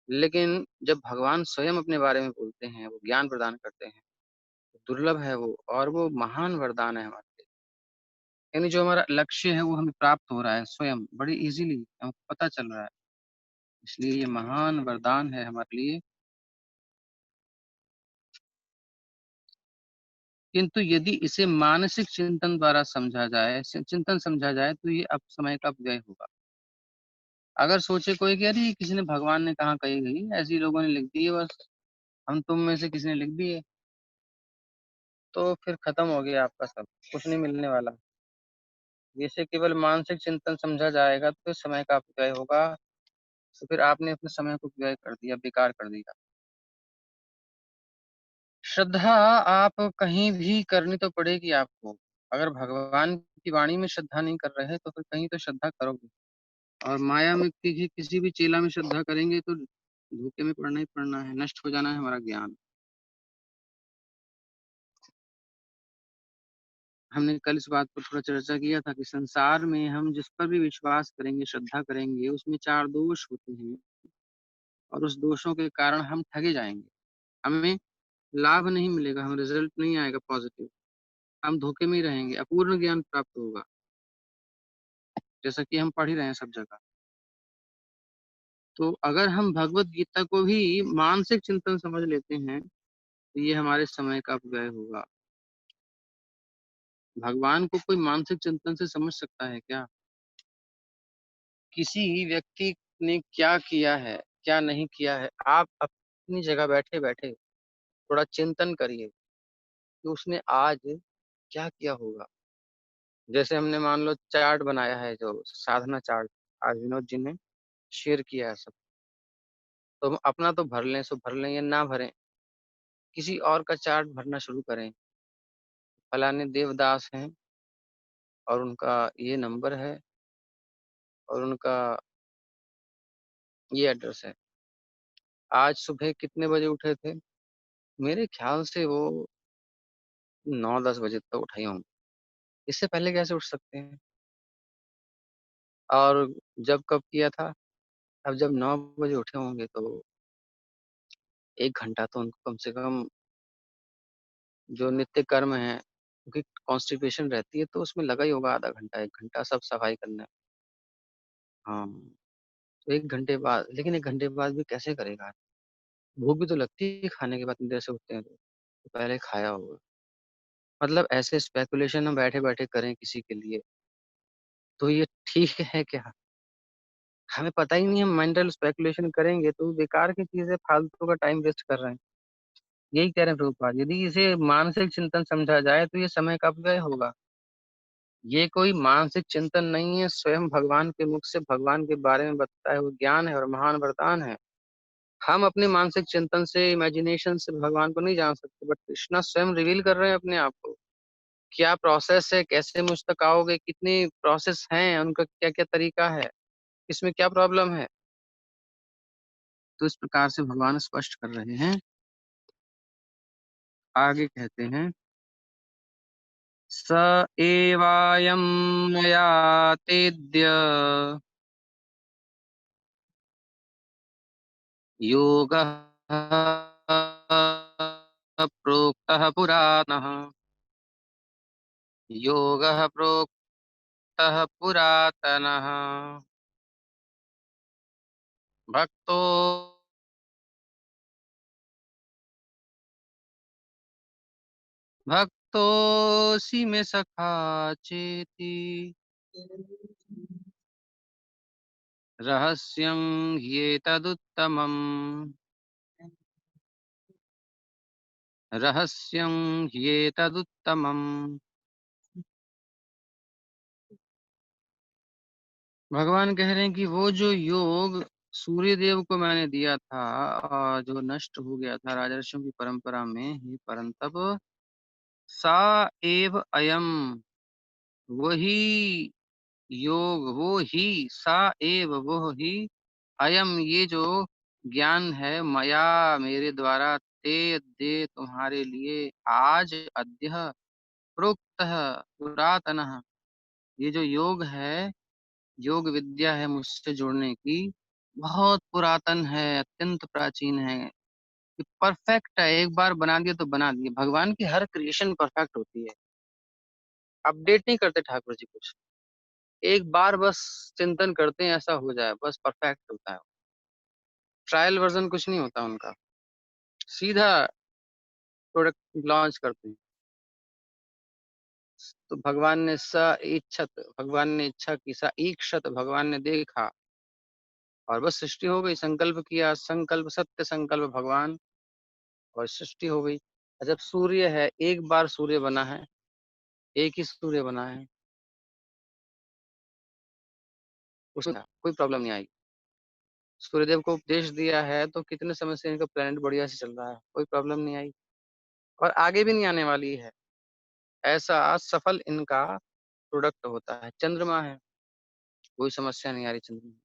लेकिन जब भगवान स्वयं अपने बारे में बोलते हैं, वो ज्ञान प्रदान करते हैं, दुर्लभ है वो, और वो महान वरदान है हमारे लिए। यानी जो हमारा लक्ष्य है वो हमें प्राप्त हो रहा है स्वयं, बड़ी इजीली हमको पता चल रहा है, इसलिए ये महान वरदान है हमारे लिए। किंतु यदि इसे मानसिक चिंतन द्वारा समझा जाए, चिंतन समझा जाए, तो ये अब समय का अपव्यय होगा। अगर सोचे कोई कि अरे किसी ने, भगवान ने कहा कही गई, ऐसे ही लोगों ने लिख दी है बस, हम तुम में से किसी ने लिख दिए, तो फिर खत्म हो गया आपका सब, कुछ नहीं मिलने वाला। इसे केवल मानसिक चिंतन समझा जाएगा तो समय का अपव्यय होगा। तो फिर आपने अपने समय को व्यय कर दिया, बेकार कर दिया। श्रद्धा आप कहीं भी करनी तो पड़ेगी आपको। अगर भगवान की वाणी में श्रद्धा नहीं कर रहे तो फिर कहीं तो श्रद्धा करोगे। और माया में किसी भी चेला में श्रद्धा करेंगे तो धोखे में पड़ना ही पड़ना है, नष्ट हो जाना है हमारा ज्ञान। हमने कल इस बात पर थोड़ा चर्चा किया था कि संसार में हम जिस पर भी विश्वास करेंगे, श्रद्धा करेंगे, उसमें 4 दोष होते हैं, और उस दोषों के कारण हम ठगे जाएंगे। हमें लाभ नहीं मिलेगा, हमें रिजल्ट नहीं आएगा पॉजिटिव, हम धोखे में ही रहेंगे, अपूर्ण ज्ञान प्राप्त होगा, जैसा कि हम पढ़ ही रहे हैं सब जगह। तो अगर हम भगवत गीता को भी मानसिक चिंतन समझ लेते हैं, तो ये हमारे समय का अपव्यय होगा। भगवान को कोई मानसिक चिंतन से समझ सकता है क्या? किसी व्यक्ति ने क्या किया है, क्या नहीं किया है, आप अपनी जगह बैठे बैठे थोड़ा चिंतन करिए कि उसने आज क्या किया होगा। जैसे हमने मान लो चार्ट बनाया है, जो साधना चार्ट आज विनोद जी ने शेयर किया है सब, तो हम अपना तो भर लें, सो भर लें या ना भरें, किसी और का चार्ट भरना शुरू करें। फलाने देवदास हैं और उनका ये नंबर है और उनका ये एड्रेस है, आज सुबह कितने बजे उठे थे, मेरे ख्याल से वो 9-10 बजे तक उठे होंगे, इससे पहले कैसे उठ सकते हैं, और जब कब किया था, अब जब 9 बजे उठे होंगे तो 1 घंटा तो उनको कम से कम जो नित्य कर्म है, क्योंकि कॉन्स्टिपेशन रहती है तो उसमें लगा ही होगा आधा घंटा 1 घंटा सब सफाई करने में। हाँ, तो 1 घंटे बाद, लेकिन 1 घंटे बाद भी कैसे करेगा? भूख भी तो लगती है खाने के बाद, इतनी देर से उठते हैं तो पहले खाया होगा। मतलब ऐसे स्पेकुलेशन हम बैठे बैठे करें किसी के लिए, तो ये ठीक है क्या? हमें पता ही नहीं, हम मेंटल स्पेकुलेशन करेंगे तो बेकार की चीजें, फालतू का टाइम वेस्ट कर रहे हैं। यही कह रहे हैं प्रभुपाद, यदि इसे मानसिक चिंतन समझा जाए तो ये समय का अपव्यय होगा। ये कोई मानसिक चिंतन नहीं है, स्वयं भगवान के मुख से भगवान के बारे में बताया हुआ ज्ञान है और महान वरदान है। हम अपने मानसिक चिंतन से, इमेजिनेशन से भगवान को नहीं जान सकते, बट कृष्णा स्वयं रिवील कर रहे हैं अपने आप को। क्या प्रोसेस है, कैसे मुझ तक आओगे, कितनी प्रोसेस हैं, उनका क्या क्या तरीका है, इसमें क्या प्रॉब्लम है, तो इस प्रकार से भगवान स्पष्ट कर रहे हैं। आगे कहते हैं, स एवायं मया तेद्य योगः प्रोक्तः पुराणः। योगः प्रोक्तः पुरातनः। भक्तो भक्तोऽसि मे सखा चेति। रहस्यं ह्येतदुत्तमम्। रहस्यं ह्येतदुत्तमम्। भगवान कह रहे हैं कि वो जो योग सूर्य देव को मैंने दिया था और जो नष्ट हो गया था राजर्षियों की परंपरा में, ही परंतप सा एव अयम, वही योग, वो ही, सा एव, वो ही, अयम, ये जो ज्ञान है, मया, मेरे द्वारा, ते दे, तुम्हारे लिए, आज, अद्य, प्रोक्त, पुरातन, ये जो योग है, योग विद्या है मुझसे जुड़ने की, बहुत पुरातन है, अत्यंत प्राचीन है, परफेक्ट है। एक बार बना दिया तो बना दिया। भगवान की हर क्रिएशन परफेक्ट होती है। अपडेट नहीं करते ठाकुर जी कुछ, एक बार बस चिंतन करते हैं ऐसा हो जाए, बस परफेक्ट होता है। ट्रायल वर्जन कुछ नहीं होता उनका, सीधा प्रोडक्ट लॉन्च करते हैं। तो भगवान ने स इच्छत, भगवान ने इच्छा की, सा ईक्षत, भगवान ने देखा और बस सृष्टि हो गई। संकल्प किया, संकल्प, सत्य संकल्प भगवान, और सृष्टि हो गई। जब सूर्य है, एक बार सूर्य बना है, एक ही सूर्य बना है, उसमें कोई प्रॉब्लम नहीं आई। सूर्यदेव को उपदेश दिया है तो कितने समय से इनका प्लेनेट बढ़िया से चल रहा है, कोई प्रॉब्लम नहीं आई और आगे भी नहीं आने वाली है। ऐसा सफल इनका प्रोडक्ट होता है। चंद्रमा है, कोई समस्या नहीं आ रही चंद्रमा।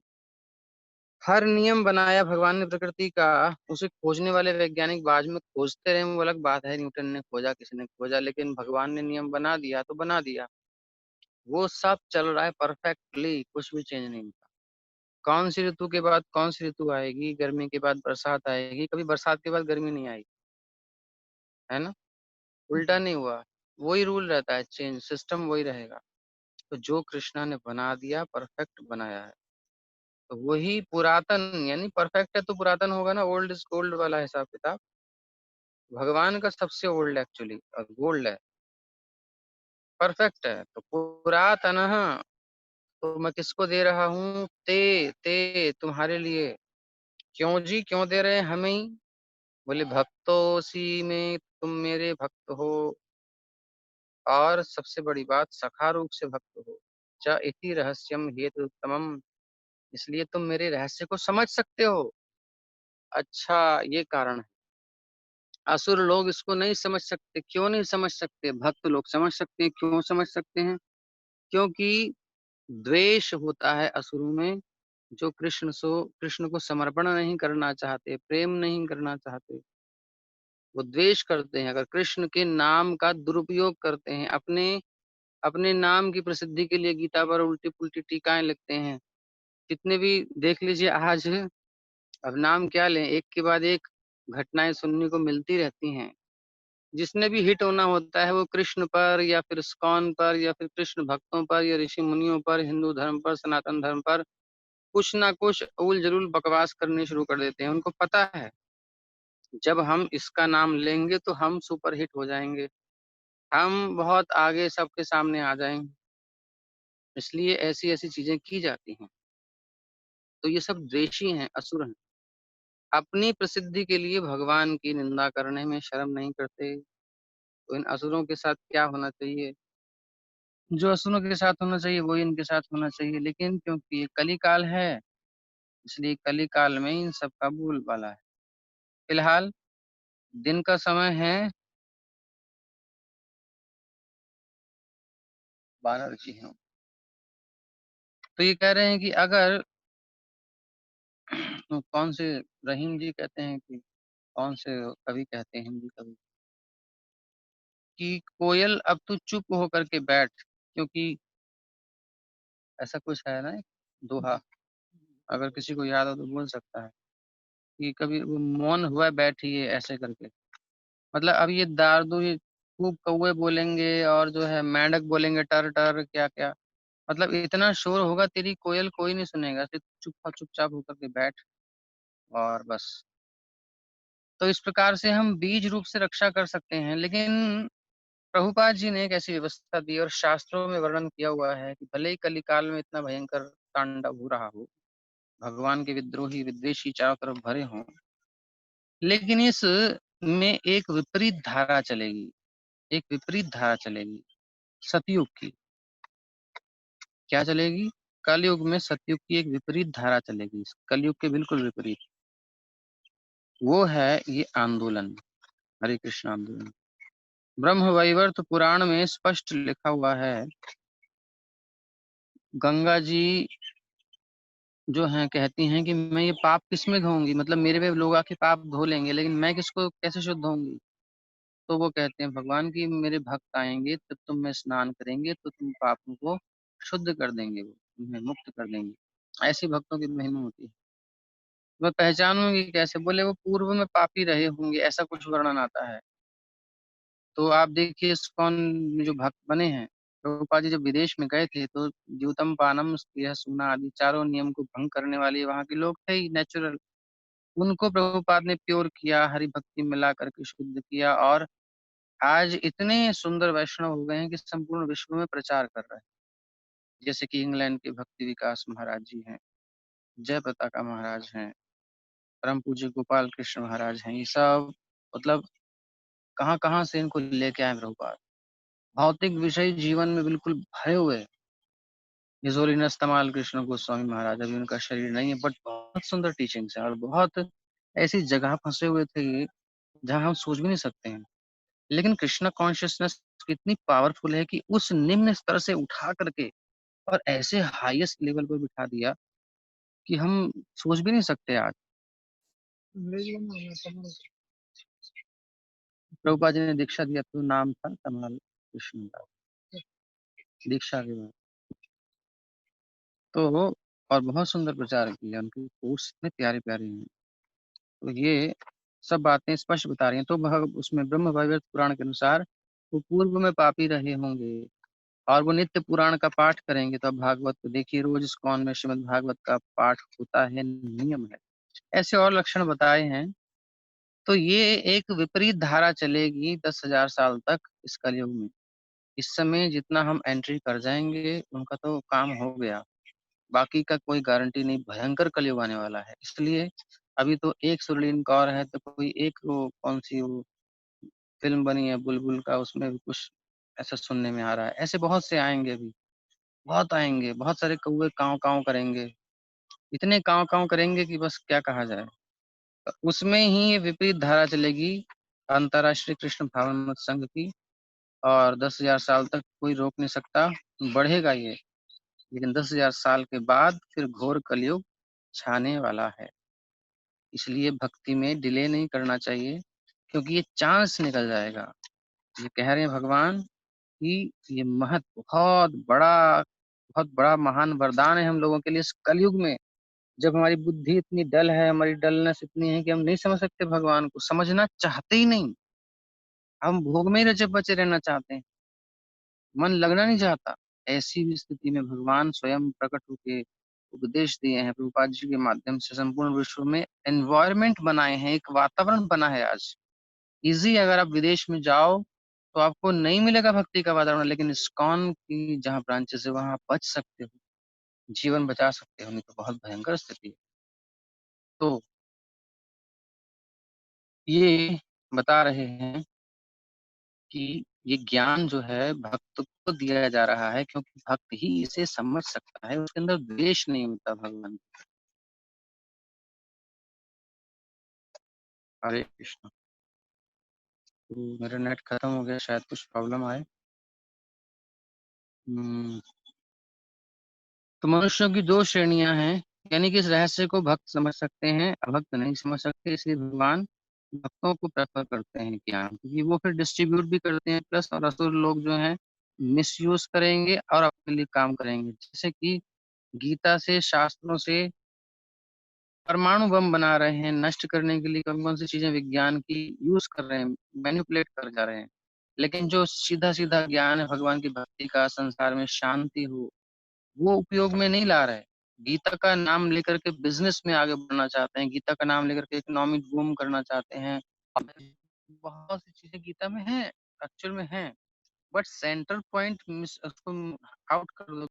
हर नियम बनाया भगवान ने प्रकृति का, उसे खोजने वाले वैज्ञानिक बाद में खोजते रहे, वो अलग बात है। न्यूटन ने खोजा, किसी ने खोजा, लेकिन भगवान ने नियम बना दिया तो बना दिया। वो सब चल रहा है परफेक्टली, कुछ भी चेंज नहीं होता। कौन सी ऋतु के बाद कौन सी ऋतु आएगी, गर्मी के बाद बरसात आएगी, कभी बरसात के बाद गर्मी नहीं आई, है ना? उल्टा नहीं हुआ। वही रूल रहता है, चेंज सिस्टम वही रहेगा। तो जो कृष्णा ने बना दिया, परफेक्ट बनाया है, तो वही पुरातन, यानी परफेक्ट है तो पुरातन होगा ना, ओल्ड इज गोल्ड वाला हिसाब किताब। भगवान का सबसे ओल्ड एक्चुअली और गोल्ड है, परफेक्ट है तो पुरातन। तो मैं किसको दे रहा हूँ? ते तुम्हारे लिए। क्यों जी, क्यों दे रहे हैं हमें ही? बोले भक्तोसी में तुम मेरे भक्त हो, और सबसे बड़ी बात, सखा रूप से भक्त हो। च इति रहस्यम हेतु उत्तमम, इसलिए तुम मेरे रहस्य को समझ सकते हो। अच्छा, ये कारण है। असुर लोग इसको नहीं समझ सकते। क्यों नहीं समझ सकते? भक्त लोग समझ सकते हैं। क्यों समझ सकते हैं? क्योंकि द्वेष होता है असुरों में, जो कृष्ण को समर्पण नहीं करना चाहते, प्रेम नहीं करना चाहते, वो द्वेष करते हैं। अगर कृष्ण के नाम का दुरुपयोग करते हैं, अपने अपने नाम की प्रसिद्धि के लिए गीता पर उल्टी पुल्टी टीकाएं लिखते हैं, जितने भी देख लीजिए आज, अब नाम क्या लें, एक के बाद एक घटनाएं सुनने को मिलती रहती हैं। जिसने भी हिट होना होता है वो कृष्ण पर या फिर इस्कॉन पर या फिर कृष्ण भक्तों पर या ऋषि मुनियों पर, हिंदू धर्म पर, सनातन धर्म पर कुछ ना कुछ उल जलूल बकवास करने शुरू कर देते हैं। उनको पता है जब हम इसका नाम लेंगे तो हम सुपर हिट हो जाएंगे, हम बहुत आगे सबके सामने आ जाएंगे, इसलिए ऐसी ऐसी चीजें की जाती हैं। तो ये सब द्वेषी हैं, असुर हैं। अपनी प्रसिद्धि के लिए भगवान की निंदा करने में शर्म नहीं करते। तो इन असुरों के साथ क्या होना चाहिए? जो असुरों के साथ होना चाहिए वही इनके साथ होना चाहिए। लेकिन क्योंकि ये कली काल है, इसलिए कली काल में इन सबका बोलबाला है। फिलहाल दिन का समय है, बानर जी हैं। तो ये कह रहे हैं कि अगर कौन से, रहीम जी कहते हैं कि कौन से कवि कहते हैं, हिंदी कवि, कि कोयल अब तू चुप होकर के बैठ, क्योंकि ऐसा कुछ है ना एक दोहा, अगर किसी को याद हो तो बोल सकता है। कि कभी वो मौन हुआ बैठिए ऐसे करके। मतलब अब ये दारदू ये खूब कौवे बोलेंगे और जो है मेंढक बोलेंगे टर टर क्या क्या, मतलब इतना शोर होगा तेरी कोयल कोई नहीं सुनेगा, सिर्फ चुपचाप होकर के बैठ और बस। तो इस प्रकार से हम बीज रूप से रक्षा कर सकते हैं। लेकिन प्रभुपाद जी ने एक ऐसी व्यवस्था दी और शास्त्रों में वर्णन किया हुआ है कि भले ही कलिकाल में इतना भयंकर तांडव हो रहा हो, भगवान के विद्रोही विद्वेषी चारों तरफ भरे हों, लेकिन इस में एक विपरीत धारा चलेगी, एक विपरीत धारा चलेगी सतयुग की। क्या चलेगी? कलयुग में सतयुग की एक विपरीत धारा चलेगी, कलयुग के बिल्कुल विपरीत। वो है ये आंदोलन, हरे कृष्ण आंदोलन। ब्रह्म वैवर्त पुराण में स्पष्ट लिखा हुआ है, गंगा जी जो हैं कहती हैं कि मैं ये पाप किसमें धोऊंगी, मतलब मेरे पे लोग आके पाप धो लेंगे लेकिन मैं किसको कैसे शुद्ध होंगी। तो वो कहते हैं भगवान की मेरे भक्त आएंगे तब तुम में स्नान करेंगे तो तुम पापों को शुद्ध कर देंगे, वो तुम्हें मुक्त कर देंगे। ऐसी भक्तों की महिमा होती है। मैं पहचानूंगी कैसे? बोले वो पूर्व में पापी रहे होंगे, ऐसा कुछ वर्णन आता है। तो आप देखिए इस्कॉन में जो भक्त बने हैं, प्रभुपाद जी जब विदेश में गए थे तो द्यूतम पानम यह सूना आदि चारों नियम को भंग करने वाले वहाँ के लोग थे ही नेचुरल। उनको प्रभुपाद ने प्योर किया, हरि भक्ति मिला करके शुद्ध किया और आज इतने सुंदर वैष्णव हो गए हैं कि संपूर्ण विश्व में प्रचार कर रहे हैं। जैसे कि इंग्लैंड के भक्ति विकास महाराज जी हैं, जय पताका महाराज हैं, परम पूज्य गोपाल कृष्ण महाराज हैं। ये सब मतलब कहाँ कहाँ से इनको लेके आए प्रभुपाद। भौतिक विषय जीवन में बिल्कुल भरे हुए हैं। हिज होलीनेस तमाल कृष्ण गोस्वामी महाराज, अभी उनका शरीर नहीं है, बट बहुत सुंदर टीचिंग्स है और बहुत ऐसी जगह फंसे हुए थे ये, जहाँ हम सोच भी नहीं सकते हैं। लेकिन कृष्णा कॉन्शियसनेस कितनी पावरफुल है कि उस निम्न स्तर से उठा करके और ऐसे हाईएस्ट लेवल पर बिठा दिया कि हम सोच भी नहीं सकते आज। प्रभुपाद जी ने दीक्षा दिया तो नाम था तमाल कृष्ण का, दीक्षा के बाद तो। और बहुत सुंदर प्रचार किया, उनके कोर्स इतने प्यारे प्यारे हैं। तो ये सब बातें स्पष्ट बता रही हैं। तो उसमें ब्रह्म वैवर्त पुराण के अनुसार वो पूर्व में पापी रहे होंगे और वो नित्य पुराण का पाठ करेंगे। तो अब भागवत को देखिए, रोज इस्कॉन में श्रीमद् भागवत का पाठ होता है, नियम है। ऐसे और लक्षण बताए हैं। तो ये एक विपरीत धारा चलेगी 10,000 साल तक इस कलयुग में। इस समय जितना हम एंट्री कर जाएंगे उनका तो काम हो गया, बाकी का कोई गारंटी नहीं। भयंकर कलयुग आने वाला है। इसलिए अभी तो एक सुरलीन कौर है तो कोई एक वो कौन सी वो फिल्म बनी है बुलबुल का, उसमें भी कुछ ऐसा सुनने में आ रहा है। ऐसे बहुत से आएंगे, अभी बहुत आएंगे, बहुत सारे कौवे काव काव करेंगे, इतने काव काव करेंगे कि बस क्या कहा जाए। तो उसमें ही ये विपरीत धारा चलेगी अंतर्राष्ट्रीय कृष्ण भावन मत संघ की, और 10,000 साल तक कोई रोक नहीं सकता, बढ़ेगा ये। लेकिन 10,000 साल के बाद फिर घोर कलयुग छाने वाला है। इसलिए भक्ति में डिले नहीं करना चाहिए, क्योंकि ये चांस निकल जाएगा। ये कह रहे हैं भगवान कि ये बहुत बड़ा महान वरदान है हम लोगों के लिए इस कलयुग में, जब हमारी बुद्धि इतनी डल है, हमारी डलनेस इतनी है कि हम नहीं समझ सकते, भगवान को समझना चाहते ही नहीं। हम भोग में ही रचे बचे रहना चाहते हैं, मन लगना नहीं चाहता। ऐसी भी स्थिति में भगवान स्वयं प्रकट होके उपदेश दिए हैं, प्रभुपाद जी के माध्यम से संपूर्ण विश्व में एनवायरनमेंट बनाए हैं, एक वातावरण बना है आज। इजी, अगर आप विदेश में जाओ तो आपको नहीं मिलेगा भक्ति का वातावरण, लेकिन इस्कॉन की जहाँ ब्रांचेस है वहां आप बच सकते हो, जीवन बचा सकते हो, नहीं तो बहुत भयंकर स्थिति है। तो ये बता रहे हैं कि ये ज्ञान जो है भक्त को दिया जा रहा है, क्योंकि भक्त ही इसे समझ सकता है, उसके अंदर द्वेष नहीं होता भगवान। हरे कृष्ण। तो मेरा नेट खत्म हो गया, शायद कुछ प्रॉब्लम आए। हम्म, तो मनुष्यों की दो श्रेणियां हैं, यानी कि इस रहस्य को भक्त समझ सकते हैं, अभक्त नहीं समझ सकते। इसलिए भगवान भक्तों को प्रेफर करते हैं ज्ञान, क्योंकि वो फिर डिस्ट्रीब्यूट भी करते हैं प्लस, और असुर लोग जो हैं मिसयूज करेंगे और अपने लिए काम करेंगे। जैसे कि गीता से, शास्त्रों से परमाणु बम बना रहे हैं, नष्ट करने के लिए कौन-कौन सी चीजें विज्ञान की यूज कर रहे हैं, मैनिपुलेट कर जा रहे हैं। लेकिन जो सीधा-सीधा ज्ञान है भगवान की भक्ति का, संसार में शांति हो, वो उपयोग में नहीं ला रहे। गीता का नाम लेकर के बिजनेस में आगे बढ़ना चाहते हैं, गीता का नाम लेकर के इकोनॉमिक बूम करना चाहते हैं। बहुत सी चीजें गीता में हैं, एक्चुअल में हैं, बट सेंटर पॉइंट मिस उसको आउट कर दो।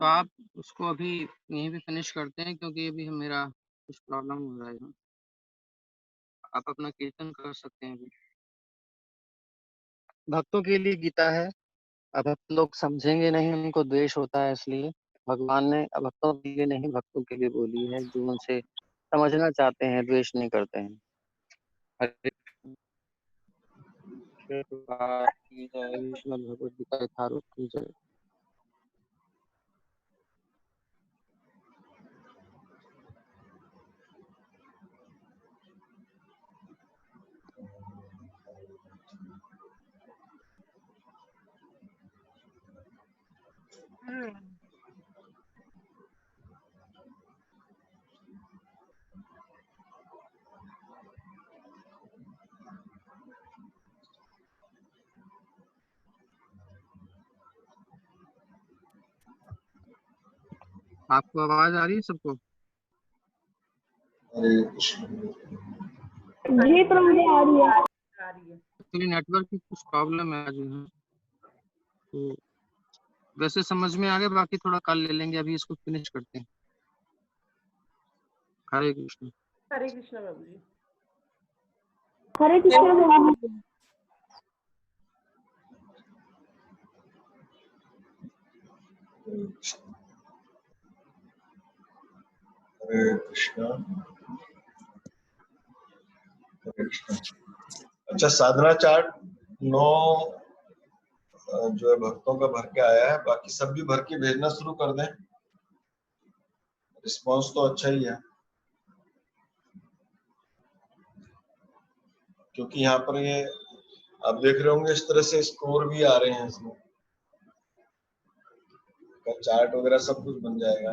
तो आप उसको अभी यहीं पे फिनिश करते हैं, क्योंकि अभी मेरा कुछ प्रॉब्लम हो रहा है यहाँ। आप अपना कीर्तन कर सकते हैं अभी। भक्तों के लिए गीता है, अभक्त लोग समझेंगे नहीं, उनको द्वेष होता है, इसलिए भगवान ने अभक्तों के लिए नहीं, भक्तों के लिए बोली है, जो उनसे समझना चाहते हैं, द्वेष नहीं करते हैं। हरे कृष्ण की जय, विष्णु भगवद गीता यथारूप की जय। आपको आवाज आ रही है सबको? हरे कृष्ण। जी प्रभु जी आ रही है। एक्चुअली नेटवर्क की कुछ प्रॉब्लम है आज यहाँ, तो वैसे समझ में आ गया, बाकी थोड़ा कल ले लेंगे, अभी इसको फिनिश करते हैं। हरे कृष्ण। हरे कृष्ण बाबू जी। हरे कृष्णा बाबू जी। हरे कृष्ण। हरे कृष्ण। अच्छा, साधना चार्ट 9 जो है भक्तों का भर के आया है, बाकी सब भी भर के भेजना शुरू कर दें। रिस्पांस तो अच्छा ही है, क्योंकि यहाँ पर ये आप देख रहे होंगे इस तरह से स्कोर भी आ रहे हैं, इसमें चार्ट वगैरह सब कुछ बन जाएगा।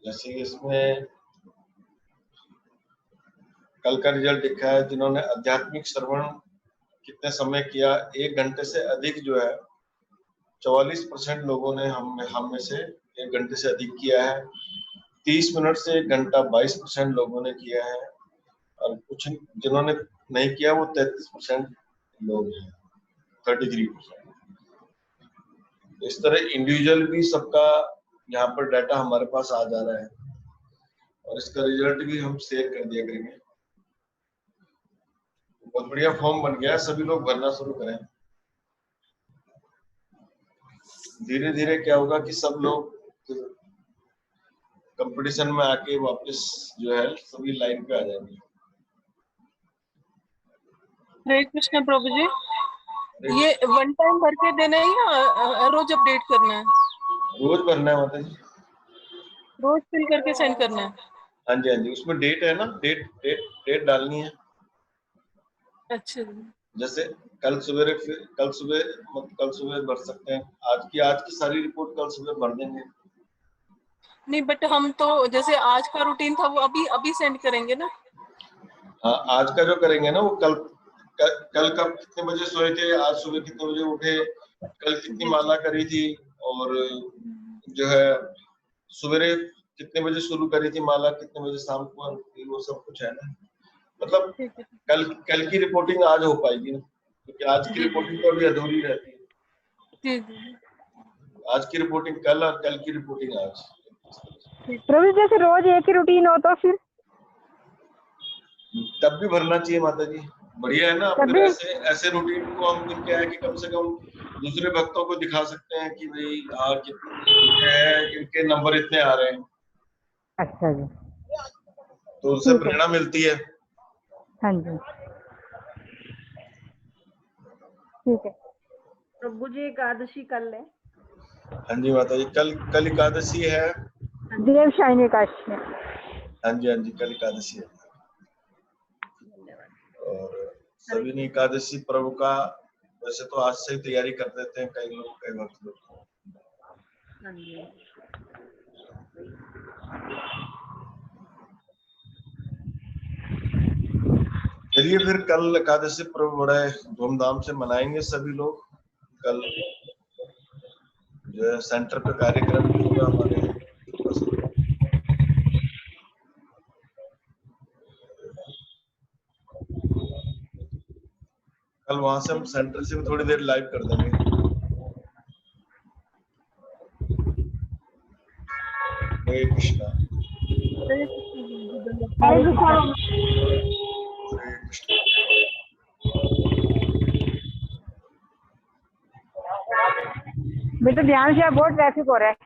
जैसे कि इसमें कल का रिजल्ट दिखा है, जिन्होंने आध्यात्मिक श्रवण कितने समय किया, 1 घंटे से अधिक जो है 44% लोगों ने हम में से 1 घंटे से अधिक किया है। 30 मिनट से 1 घंटा 22% लोगों ने किया है, और कुछ जिन्होंने नहीं किया वो 33% लोग हैं, 33%। इस तरह इंडिविजुअल भी सबका यहाँ पर डाटा हमारे पास आ जा रहा है, और इसका रिजल्ट भी हम शेयर कर दिया करेंगे। बहुत बढ़िया फॉर्म बन गया है, सभी लोग भरना शुरू करें। धीरे धीरे क्या होगा कि सब लोग कंपटीशन में आके वापस जो है सभी लाइन पे आ जाएंगे। हरे कृष्ण प्रभु जी, ये वन टाइम भर के देना है या रोज अपडेट करना है? रोज भरना है माता जी, रोज फिल करके सेंड करना है? हाँ जी हाँ जी, उसमें डेट है ना, डेट डालनी है। अच्छा जी। जैसे कल सुबह भर सकते हैं, आज की सारी रिपोर्ट कल सुबह भर देंगे। नहीं, बट हम तो जैसे आज का रूटीन था वो अभी सेंड करेंगे ना? हाँ, आज का जो करेंगे ना वो कल कब कितने बजे सोए थे, आज सुबह कितने बजे उठे, कल कितनी माला करी थी, और जो है सवेरे कितने बजे शुरू करी थी माला, कितने बजे शाम को, वो सब कुछ है ना। मतलब कल की रिपोर्टिंग आज हो पाएगी ना, क्योंकि आज की रिपोर्टिंग तो अभी अधूरी रहती है। आज की रिपोर्टिंग कल और कल की रिपोर्टिंग आज। प्रभु जैसे रोज एक ही रूटीन हो तो फिर तब भी भरना चाहिए माता जी, बढ़िया है ना। फिर ऐसे रूटीन को हम फिर क्या है कि कम से कम दूसरे भक्तों को दिखा सकते हैं कि भाई हाँ इनके नंबर इतने आ रहे हैं। अच्छा जी, तो उससे प्रेरणा मिलती है। हाँ जी ठीक है। प्रभु जी एकादशी कल है। हाँ जी माता जी, कल एकादशी है। देव शायनी एकादशी है। हाँ जी कल एकादशी है। और सभी ने एकादशी पर्व का वैसे तो आज से ही तैयारी कर देते हैं कई वक्त लोग। हाँ जी। चलिए फिर कल एकादशी पर्व बड़े धूमधाम से मनाएंगे सभी लोग। कल जो है सेंटर पे कार्यक्रम भी होगा हमारे। कल वहां से हम सेंटर से भी थोड़ी देर लाइव कर देंगे। हरे कृष्णा। हरे कृष्णा। बेटा ध्यान से, बहुत ट्रैफिक हो रहा है।